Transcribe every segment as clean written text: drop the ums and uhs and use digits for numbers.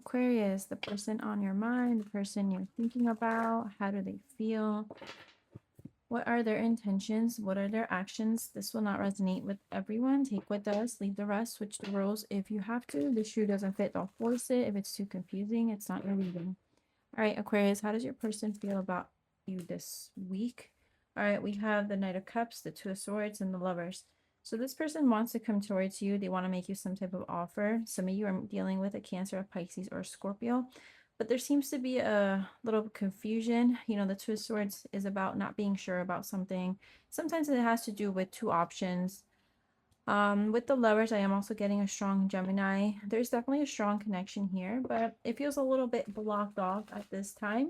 Aquarius, the person on your mind, the person you're thinking about, how do they feel? What are their intentions? What are their actions? This will not resonate with everyone. Take what does, leave the rest, switch the roles if you have to. The shoe doesn't fit, don't force it. If it's too confusing, it's not your reading. All right, Aquarius, how does your person feel about you this week? All right, we have the Knight of Cups, the Two of Swords, and the Lovers. So this person wants to come towards you. They want to make you some type of offer. Some of you are dealing with a Cancer, a Pisces, or a Scorpio. But there seems to be a little confusion. You know, the Two of Swords is about not being sure about something. Sometimes it has to do with two options. With the Lovers, I am also getting a strong Gemini. There's definitely a strong connection here, but it feels a little bit blocked off at this time.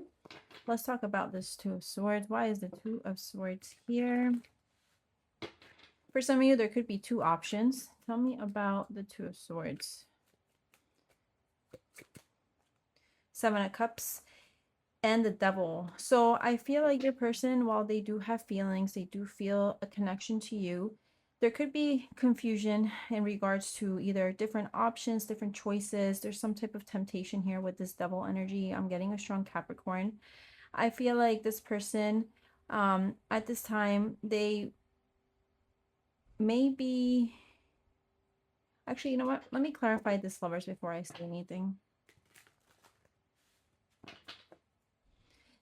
Let's talk about this Two of Swords. Why is the Two of Swords here? For some of you, there could be two options. Tell me about the Two of Swords. Seven of Cups and the Devil. So I feel like your person, while they do have feelings, they do feel a connection to you. There could be confusion in regards to either different options, different choices. There's some type of temptation here with this Devil energy. I'm getting a strong Capricorn. I feel like this person, at this time, they may be... Actually, you know what? Let me clarify this, Lovers, before I say anything.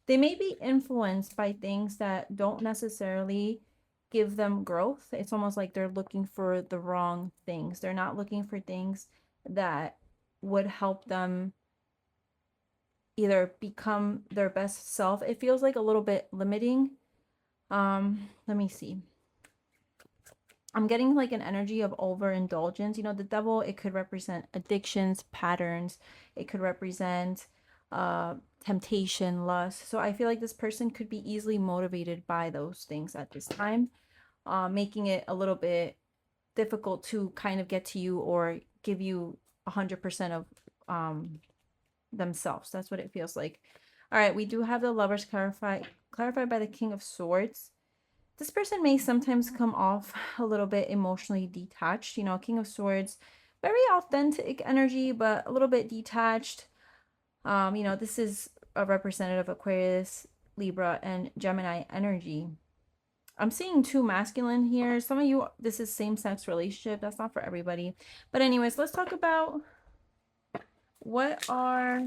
They may be influenced by things that don't necessarily give them growth. It's almost like they're looking for the wrong things. They're not looking for things that would help them either become their best self. It feels like a little bit limiting. Let me see. I'm getting like an energy of overindulgence. You know, the Devil, it could represent addictions, patterns. It could represent temptation, lust. So I feel like this person could be easily motivated by those things at this time, making it a little bit difficult to kind of get to you or give you 100% of themselves. That's what it feels like. All right, we do have the Lovers clarified by the King of Swords. This person may sometimes come off a little bit emotionally detached. You know, King of Swords, very authentic energy, but a little bit detached. You know, this is a representative of Aquarius, Libra, and Gemini energy. I'm seeing two masculine here. Some of you, this is same-sex relationship. That's not for everybody. But anyways, let's talk about what are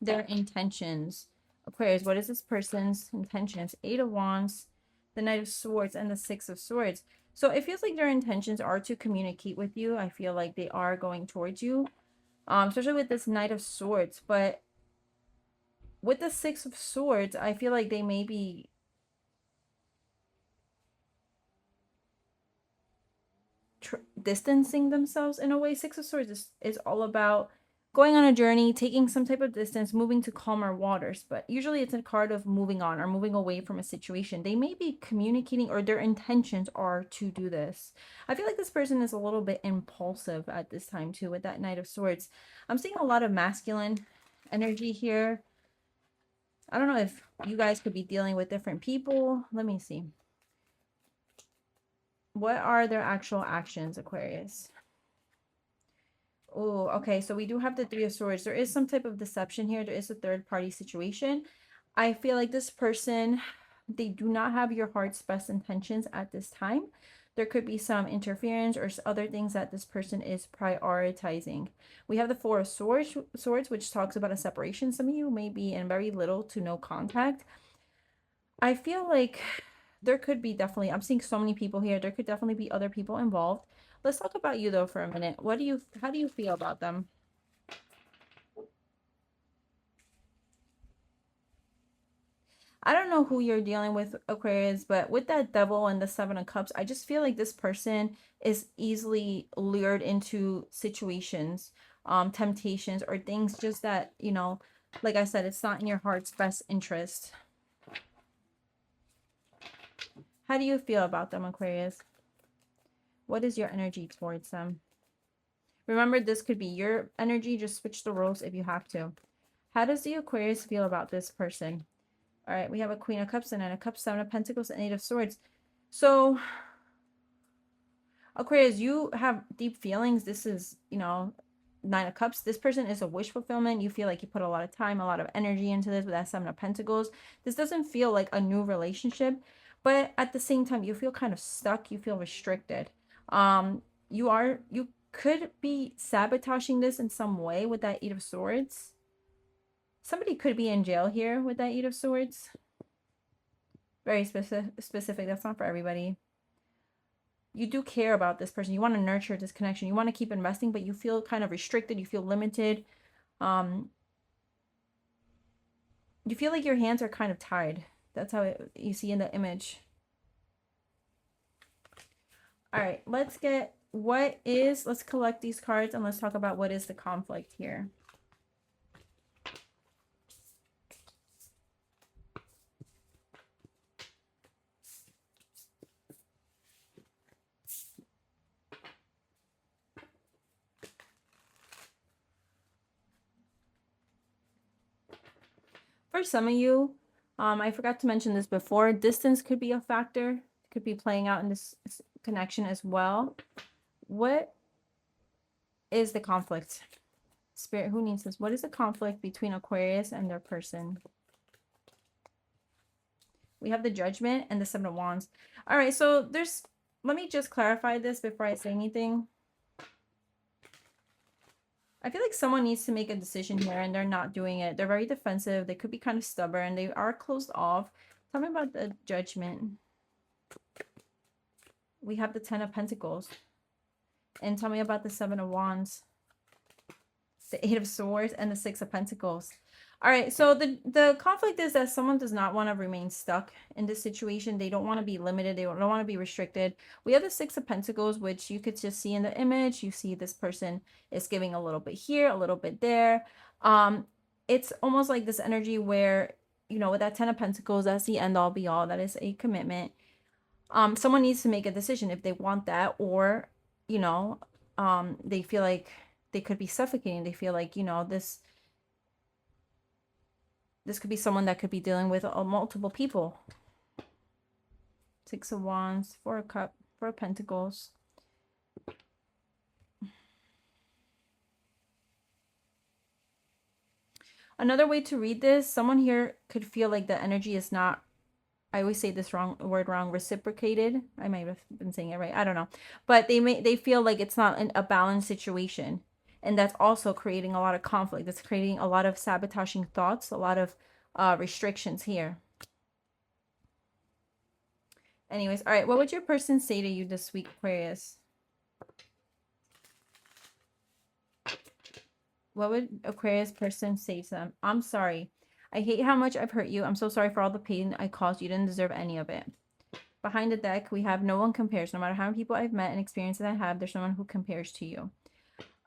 their intentions. Aquarius, what is this person's intentions? Eight of Wands, the Knight of Swords, and the Six of Swords. So it feels like their intentions are to communicate with you. I feel like they are going towards you, especially with this Knight of Swords. But with the Six of Swords, I feel like they may be distancing themselves in a way. Six of Swords is all about going on a journey, taking some type of distance, moving to calmer waters. But usually it's a card of moving on or moving away from a situation. They may be communicating, or their intentions are to do this. I feel like this person is a little bit impulsive at this time too with that Knight of Swords. I'm seeing a lot of masculine energy here. I don't know if you guys could be dealing with different people. Let me see. What are their actual actions, Aquarius? Oh, okay. So we do have the Three of Swords. There is some type of deception here. There is a third party situation. I feel like this person, they do not have your heart's best intentions at this time. There could be some interference or other things that this person is prioritizing. We have the Four of Swords, which talks about a separation. Some of you may be in very little to no contact. I feel like there could be definitely, I'm seeing so many people here. There could definitely be other people involved. Let's talk about you though for a minute. How do you feel about them? I don't know who you're dealing with, Aquarius, but with that Devil and the Seven of Cups, I just feel like this person is easily lured into situations, temptations, or things just that, you know, like I said, it's not in your heart's best interest. How do you feel about them, Aquarius? What is your energy towards them? Remember, this could be your energy. Just switch the roles if you have to. How does the Aquarius feel about this person? All right, we have a Queen of Cups and a Cup, Seven of Pentacles, and Eight of Swords. So, Aquarius, you have deep feelings. This is, you know, Nine of Cups. This person is a wish fulfillment. You feel like you put a lot of time, a lot of energy into this with that Seven of Pentacles. This doesn't feel like a new relationship, but at the same time, you feel kind of stuck. You feel restricted. You could be sabotaging this in some way with that Eight of Swords. Somebody could be in jail here with that Eight of Swords. Very specific. That's not for everybody. You do care about this person. You want to nurture this connection. You want to keep investing, but you feel kind of restricted. You feel limited. You feel like your hands are kind of tied. That's how you see in the image. All right, let's collect these cards and let's talk about what is the conflict here. For some of you, I forgot to mention this before, distance could be a factor. It could be playing out in this connection as well. What is the conflict? Spirit, who needs this? What is the conflict between Aquarius and their person? We have the Judgment and the Seven of Wands. All right, so let me just clarify this before I say anything. I feel like someone needs to make a decision here and they're not doing it. They're very defensive. They could be kind of stubborn. They are closed off. Tell me about the Judgment. We have the Ten of Pentacles. And tell me about the Seven of Wands. The Eight of Swords and the Six of Pentacles. All right, so the conflict is that someone does not want to remain stuck in this situation. They don't want to be limited. They don't want to be restricted. We have the Six of Pentacles, which you could just see in the image. You see this person is giving a little bit here, a little bit there. It's almost like this energy where, you know, with that Ten of Pentacles, that's the end all be all. That is a commitment. Someone needs to make a decision if they want that, or, you know, they feel like they could be suffocating. They feel like, you know, this could be someone that could be dealing with multiple people. Six of Wands, Four of Cups, Four of Pentacles. Another way to read this, someone here could feel like the energy is not, I always say this word wrong, reciprocated. I might have been saying it right. I don't know. But they feel like it's not a balanced situation. And that's also creating a lot of conflict. It's creating a lot of sabotaging thoughts, a lot of restrictions here. Anyways, all right. What would your person say to you this week, Aquarius? What would Aquarius person say to them? I'm sorry. I hate how much I've hurt you. I'm so sorry for all the pain I caused. You didn't deserve any of it. Behind the deck, we have no one compares. No matter how many people I've met and experiences I have, there's no one who compares to you.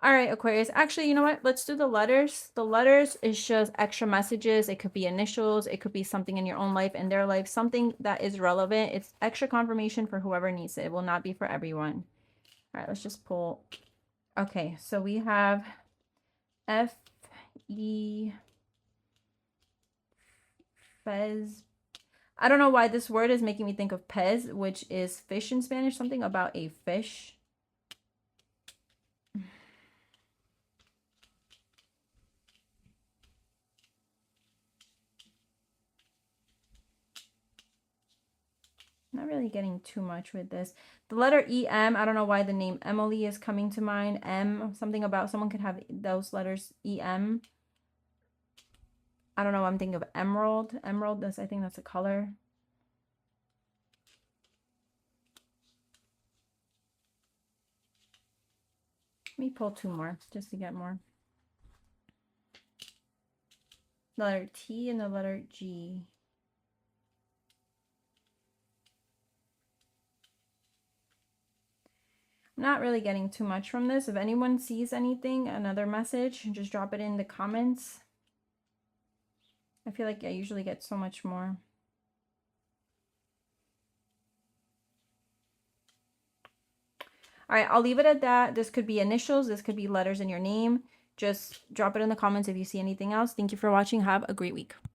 All right, Aquarius. Actually, you know what? Let's do the letters. The letters is just extra messages. It could be initials. It could be something in your own life, in their life, something that is relevant. It's extra confirmation for whoever needs it. It will not be for everyone. All right, let's just pull. Okay, so we have F-E... Fez. I don't know why this word is making me think of pez, which is fish in Spanish. Something about a fish. Not really getting too much with this. The letter E-M, I don't know why the name Emily is coming to mind. M, something about someone could have those letters E-M. I don't know, I'm thinking of emerald. Emerald, I think that's a color. Let me pull two more just to get more. The letter T and the letter G. I'm not really getting too much from this. If anyone sees anything, another message, just drop it in the comments. I feel like I usually get so much more. All right, I'll leave it at that. This could be initials. This could be letters in your name. Just drop it in the comments if you see anything else. Thank you for watching. Have a great week.